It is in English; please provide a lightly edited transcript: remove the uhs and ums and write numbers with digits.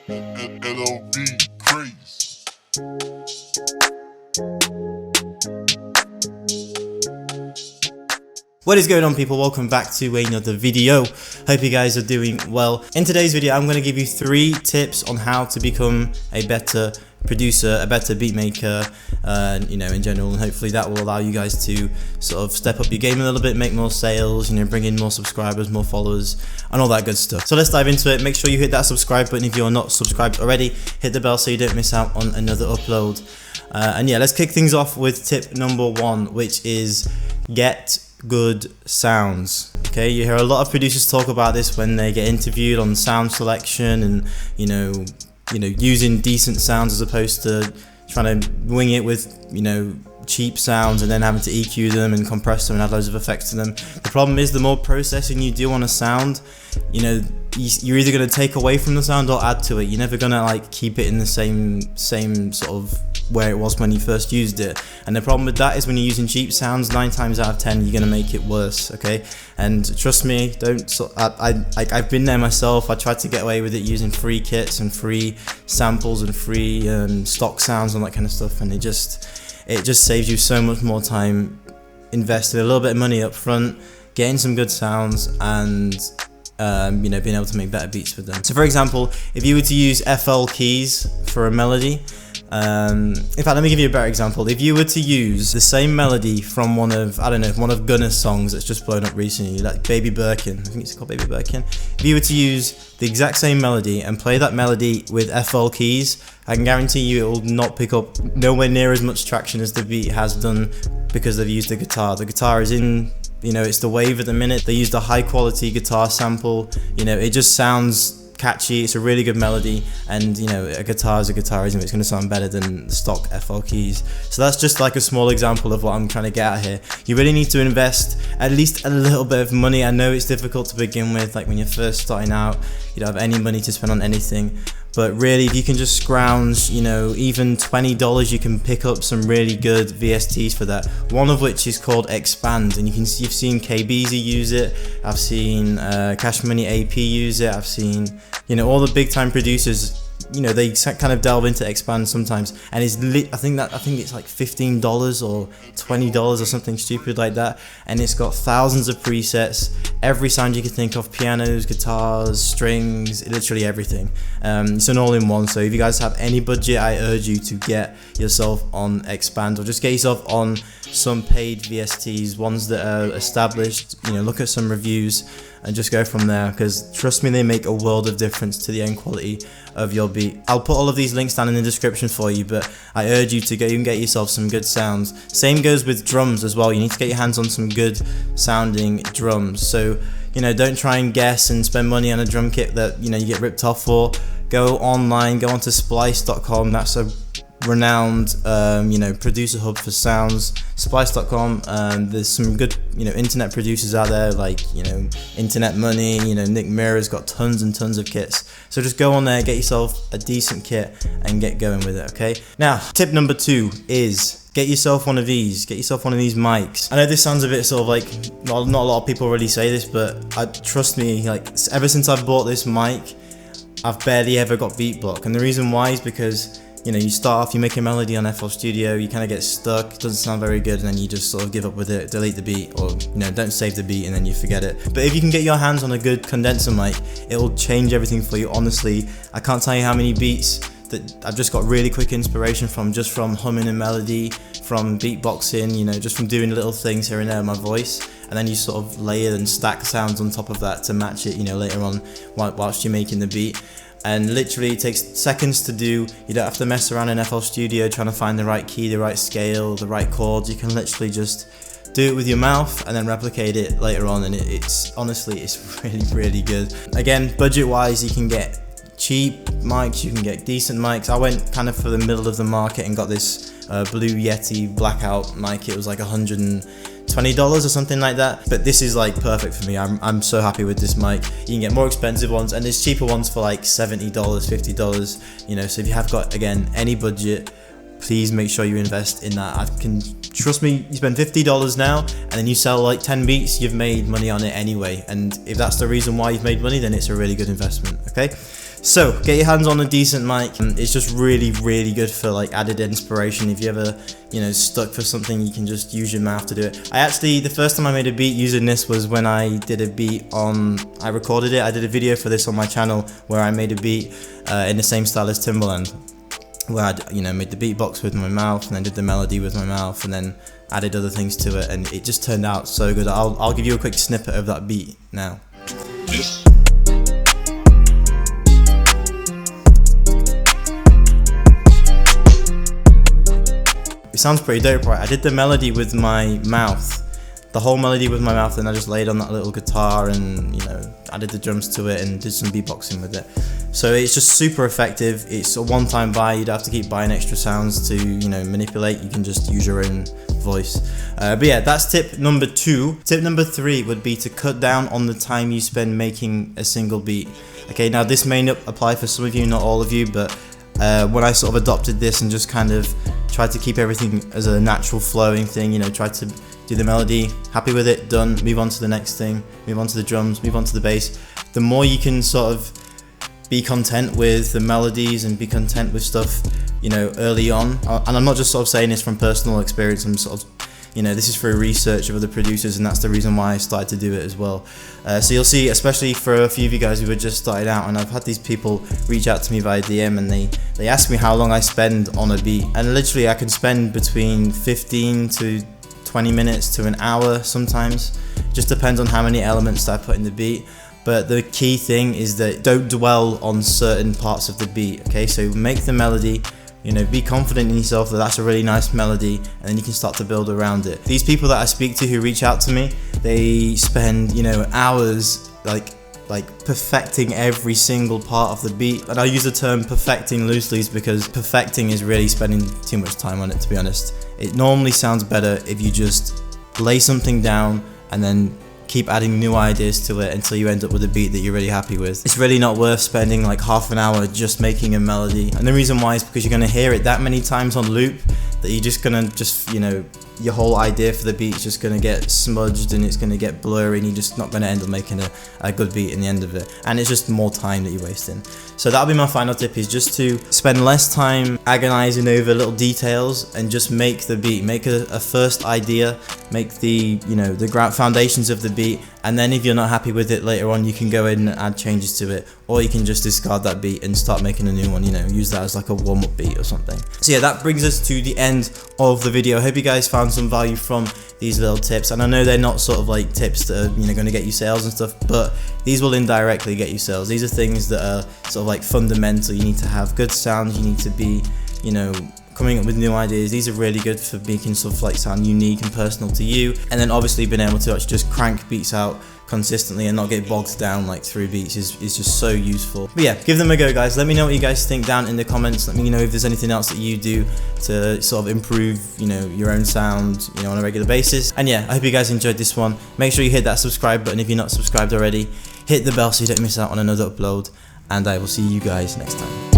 LOV crazy. What is going on, people? Welcome back to another video. Hope you guys are doing well. In today's video, I'm going to give you 3 tips on how to become a better producer, a better beat maker, in general, and hopefully that will allow you guys to sort of step up your game a little bit, make more sales, bring in more subscribers, more followers, and all that good stuff. So let's dive into it. Make sure you hit that subscribe button if you're not subscribed already. Hit the bell so you don't miss out on another upload. And yeah, let's kick things off with tip number 1, which is get good sounds. Okay, you hear a lot of producers talk about this when they get interviewed on sound selection and using decent sounds as opposed to trying to wing it with cheap sounds and then having to EQ them and compress them and add loads of effects to them. The problem is, the more processing you do on a sound, you're either going to take away from the sound or add to it. You're never going to keep it in the same sort of where it was when you first used it. And the problem with that is when you're using cheap sounds, 9 times out of 10 you're going to make it worse. Okay, and trust me, I've been there myself. I tried to get away with it using free kits and free samples and free stock sounds and that kind of stuff, and it just saves you so much more time investing a little bit of money up front, getting some good sounds, and being able to make better beats with them. So for example, if you were to use FL keys for a melody, in fact, let me give you a better example. If you were to use the same melody from one of Gunna's songs that's just blown up recently, like Baby Birkin, I think it's called Baby Birkin. If you were to use the exact same melody and play that melody with FL keys, I can guarantee you it will not pick up nowhere near as much traction as the beat has done, because they've used the guitar. The guitar is in, it's the wave at the minute. They used a high quality guitar sample. It just sounds catchy. It's a really good melody, and a guitar is a guitarism. It's going to sound better than stock FL keys. So that's just like a small example of what I'm trying to get at here. You really need to invest at least a little bit of money. I know it's difficult to begin with, like when you're first starting out, you don't have any money to spend on anything. But really, if you can just scrounge, even $20, you can pick up some really good VSTs for that. One of which is called Expand, and you've seen KBZ use it. I've seen Cash Money AP use it. I've seen, all the big time producers. They kind of delve into Expand sometimes, and I think it's like $15 or $20 or something stupid like that, and it's got thousands of presets, every sound you can think of, pianos, guitars, strings, literally everything. It's an all-in-one. So if you guys have any budget, I urge you to get yourself on Expand, or just get yourself on some paid VSTs, ones that are established. Look at some reviews and just go from there, because trust me, they make a world of difference to the end quality of your beat. I'll put all of these links down in the description for you, but I urge you to go and get yourself some good sounds. Same goes with drums as well. You need to get your hands on some good sounding drums. So don't try and guess and spend money on a drum kit that you get ripped off for. Go online, go onto splice.com. That's a renowned producer hub for sounds. Splice.com. There's some good internet producers out there, like Internet Money. Nick Mira's got tons and tons of kits. So just go on there, get yourself a decent kit and get going with it. Okay, now tip number 2 is get yourself one of these. Get yourself one of these mics. I know this sounds a bit sort of like, not a lot of people really say this, but trust me, ever since I've bought this mic, I've barely ever got beat block. And the reason why is because you start off, you make a melody on FL Studio, you kind of get stuck, it doesn't sound very good, and then you just sort of give up with it, delete the beat, or don't save the beat and then you forget it. But if you can get your hands on a good condenser mic, it will change everything for you. Honestly, I can't tell you how many beats that I've just got really quick inspiration from, just from humming a melody, from beatboxing, just from doing little things here and there with my voice, and then you sort of layer and stack sounds on top of that to match it, later on whilst you're making the beat. And literally it takes seconds to do. You don't have to mess around in FL Studio trying to find the right key, the right scale, the right chords. You can literally just do it with your mouth and then replicate it later on, and it's honestly, it's really, really good. Again, budget wise, you can get cheap mics, you can get decent mics. I went kind of for the middle of the market and got this Blue Yeti blackout mic. It was like $120 or something like that, but this is like perfect for me. I'm so happy with this mic. You can get more expensive ones, and there's cheaper ones for like $70, $50. So if you have got, again, any budget, please make sure you invest in that. I can trust me, you spend $50 now and then you sell like 10 beats, you've made money on it anyway. And if that's the reason why you've made money, then it's a really good investment, okay? So get your hands on a decent mic. It's just really good for like added inspiration. If you ever, you know, stuck for something, you can just use your mouth to do it. I actually, the first time I made a beat using this was when I did a beat on, I recorded it, I did a video for this on my channel where I made a beat in the same style as Timbaland, where I, you know, made the beatbox with my mouth and then did the melody with my mouth and then added other things to it, and it just turned out so good. I'll give you a quick snippet of that beat now. It sounds pretty dope, right? I did the melody with my mouth, the whole melody with my mouth, and I just laid on that little guitar and, you know, added the drums to it and did some beatboxing with it. So it's just super effective. It's a one-time buy. You don't have to keep buying extra sounds to, you know, manipulate. You can just use your own voice. But yeah, that's tip number 2. Tip number 3 would be to cut down on the time you spend making a single beat. Okay, now this may not apply for some of you, not all of you, but when I sort of adopted this and just kind of tried to keep everything as a natural flowing thing, you know, tried to do the melody, happy with it, done, move on to the next thing, move on to the drums, move on to the bass. The more you can sort of be content with the melodies and be content with stuff, you know, early on. And I'm not just sort of saying this from personal experience, I'm sort of, you know, this is through research of other producers, and that's the reason why I started to do it as well. So you'll see, especially for a few of you guys who had just started out, and I've had these people reach out to me via DM and they ask me how long I spend on a beat, and literally I can spend between 15 to 20 minutes to an hour sometimes. It just depends on how many elements that I put in the beat. But the key thing is that don't dwell on certain parts of the beat, okay? So make the melody, you know, be confident in yourself that that's a really nice melody, and then you can start to build around it. These people that I speak to who reach out to me, they spend, you know, hours like perfecting every single part of the beat. And I use the term perfecting loosely because perfecting is really spending too much time on it, to be honest. It normally sounds better if you just lay something down and then keep adding new ideas to it until you end up with a beat that you're really happy with. It's really not worth spending like half an hour just making a melody. And the reason why is because you're gonna hear it that many times on loop that you're just gonna you know, your whole idea for the beat is just gonna get smudged and it's gonna get blurry, and you're just not gonna end up making a good beat in the end of it. And it's just more time that you're wasting. So that'll be my final tip, is just to spend less time agonizing over little details and just make the beat. Make a first idea, make the, you know, the ground foundations of the beat, and then if you're not happy with it later on, you can go in and add changes to it, or you can just discard that beat and start making a new one, you know, use that as like a warm-up beat or something. So yeah, that brings us to the end of the video. I hope you guys found some value from these little tips, and I know they're not sort of like tips that are, you know, going to get you sales and stuff, but these will indirectly get you sales. These are things that are sort of like fundamental. You need to have good sounds, you need to be, you know, coming up with new ideas. These are really good for making stuff like sound unique and personal to you, and then obviously being able to actually just crank beats out consistently and not get bogged down like through beats is just so useful. But yeah, give them a go, guys. Let me know what you guys think down in the comments. Let me know if there's anything else that you do to sort of improve, you know, your own sound, you know, on a regular basis. And yeah, I hope you guys enjoyed this one. Make sure you hit that subscribe button if you're not subscribed already. Hit the bell so you don't miss out on another upload, and I will see you guys next time.